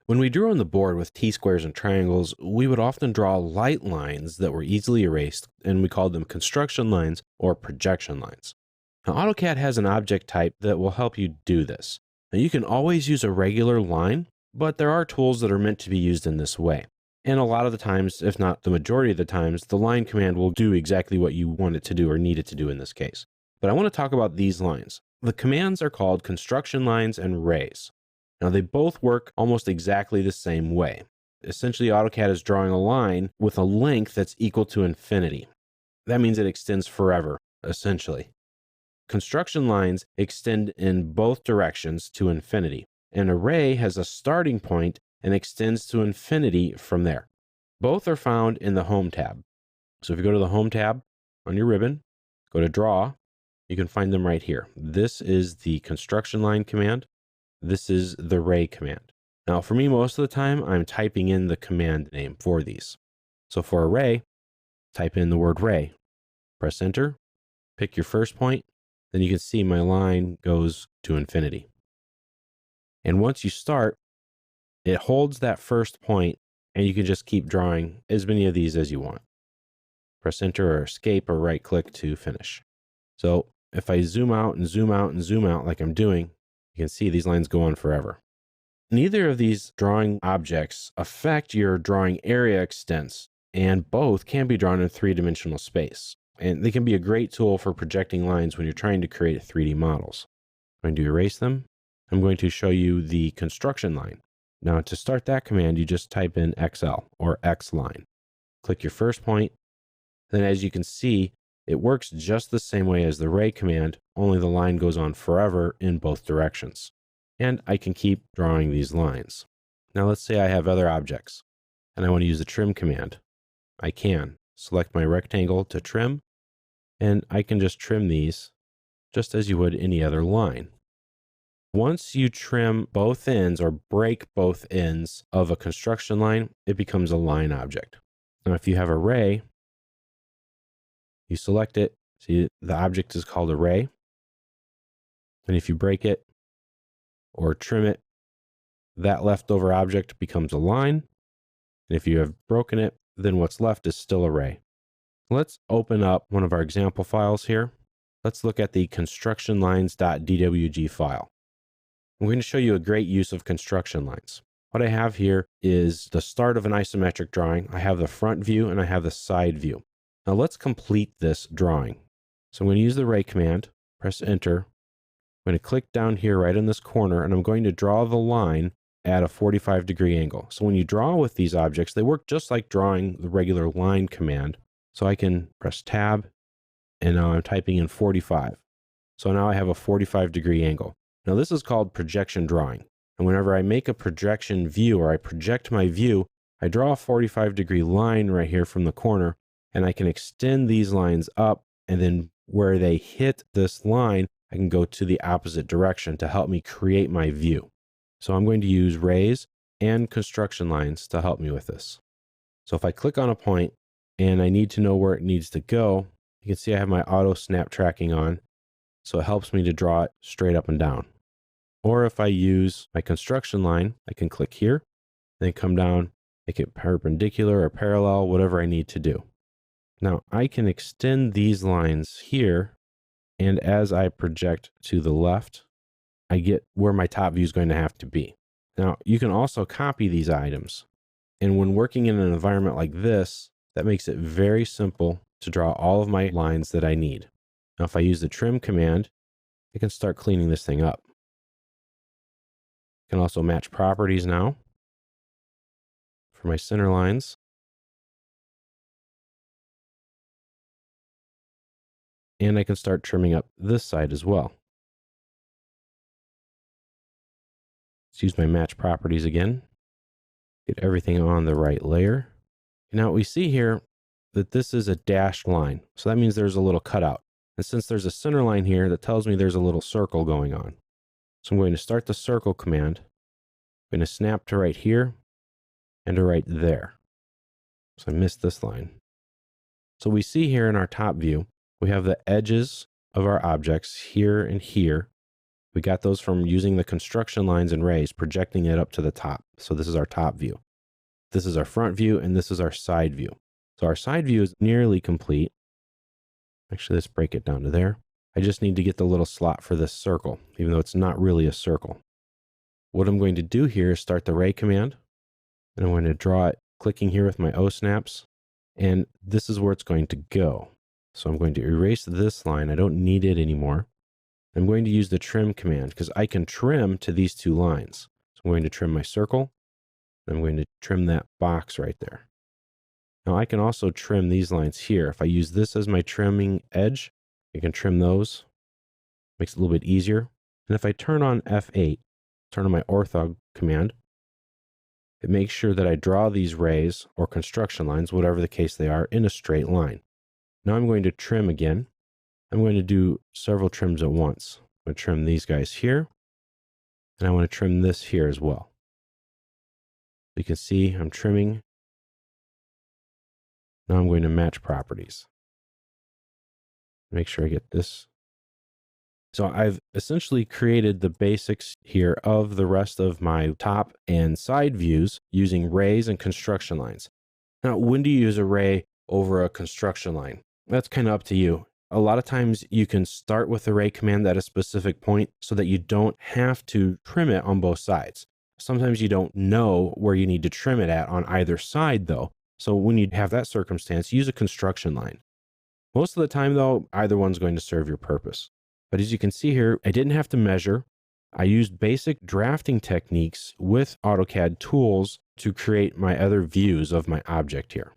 When we drew on the board with T-squares and triangles, we would often draw light lines that were easily erased, and we called them construction lines or projection lines. Now, AutoCAD has an object type that will help you do this. Now, you can always use a regular line, but there are tools that are meant to be used in this way. And a lot of the times, if not the majority of the times, the line command will do exactly what you want it to do or need it to do in this case. But I want to talk about these lines. The commands are called construction lines and rays. Now, they both work almost exactly the same way. Essentially, AutoCAD is drawing a line with a length that's equal to infinity. That means it extends forever, essentially. Construction lines extend in both directions to infinity. An array has a starting point and extends to infinity from there. Both are found in the Home tab. So if you go to the Home tab on your ribbon, go to Draw, you can find them right here. This is the construction line command. This is the ray command. Now, for me, most of the time, I'm typing in the command name for these. So for array, type in the word ray, press enter, pick your first point, then you can see my line goes to infinity. And once you start, it holds that first point, and you can just keep drawing as many of these as you want. Press enter or escape or right click to finish. So if I zoom out and zoom out and zoom out like I'm doing, you can see these lines go on forever. Neither of these drawing objects affect your drawing area extents, and both can be drawn in three-dimensional space. And they can be a great tool for projecting lines when you're trying to create 3D models. I'm going to erase them. I'm going to show you the construction line. Now, to start that command, you just type in XL or X line. Click your first point. Then as you can see, it works just the same way as the ray command, only the line goes on forever in both directions. And I can keep drawing these lines. Now let's say I have other objects and I want to use the trim command. I can select my rectangle to trim, and I can just trim these just as you would any other line. Once you trim both ends or break both ends of a construction line, it becomes a line object. Now if you have a ray, you select it, see the object is called a ray. And if you break it or trim it, that leftover object becomes a line. And if you have broken it, then what's left is still a ray. Let's open up one of our example files here. Let's look at the constructionlines.dwg file. I'm going to show you a great use of construction lines. What I have here is the start of an isometric drawing. I have the front view and I have the side view. Now let's complete this drawing. So I'm going to use the ray command, press enter. I'm going to click down here right in this corner, and I'm going to draw the line at a 45-degree angle. So when you draw with these objects, they work just like drawing the regular line command. So I can press tab, and now I'm typing in 45. So now I have a 45-degree angle. Now this is called projection drawing. And whenever I make a projection view or I project my view, I draw a 45-degree line right here from the corner, and I can extend these lines up, and then where they hit this line, I can go to the opposite direction to help me create my view. So I'm going to use rays and construction lines to help me with this. So if I click on a point and I need to know where it needs to go, you can see I have my auto snap tracking on. So it helps me to draw it straight up and down. Or if I use my construction line, I can click here, then come down, make it perpendicular or parallel, whatever I need to do. Now I can extend these lines here, and as I project to the left, I get where my top view is going to have to be. Now you can also copy these items. And when working in an environment like this, that makes it very simple to draw all of my lines that I need. Now if I use the trim command, I can start cleaning this thing up. I can also match properties now for my center lines. And I can start trimming up this side as well. Let's use my match properties again. Get everything on the right layer. Now we see here that this is a dashed line. So that means there's a little cutout. And since there's a center line here, that tells me there's a little circle going on. So I'm going to start the circle command. I'm going to snap to right here and to right there. So I missed this line. So we see here in our top view, we have the edges of our objects here and here. We got those from using the construction lines and rays, projecting it up to the top. So this is our top view. This is our front view, and this is our side view. So our side view is nearly complete. Actually, let's break it down to there. I just need to get the little slot for this circle, even though it's not really a circle. What I'm going to do here is start the ray command, and I'm going to draw it clicking here with my O snaps, and this is where it's going to go. So I'm going to erase this line. I don't need it anymore. I'm going to use the trim command because I can trim to these two lines. So I'm going to trim my circle. I'm going to trim that box right there. Now I can also trim these lines here. If I use this as my trimming edge, I can trim those. Makes it a little bit easier. And if I turn on F8, turn on my ortho command, it makes sure that I draw these rays or construction lines, whatever the case they are, in a straight line. Now I'm going to trim again. I'm going to do several trims at once. I'm going to trim these guys here, and I want to trim this here as well. You can see I'm trimming. Now I'm going to match properties. Make sure I get this. So I've essentially created the basics here of the rest of my top and side views using rays and construction lines. Now, when do you use a ray over a construction line? That's kind of up to you. A lot of times you can start with the ray command at a specific point so that you don't have to trim it on both sides. Sometimes you don't know where you need to trim it at on either side though. So when you have that circumstance, use a construction line. Most of the time though, either one's going to serve your purpose. But as you can see here, I didn't have to measure. I used basic drafting techniques with AutoCAD tools to create my other views of my object here.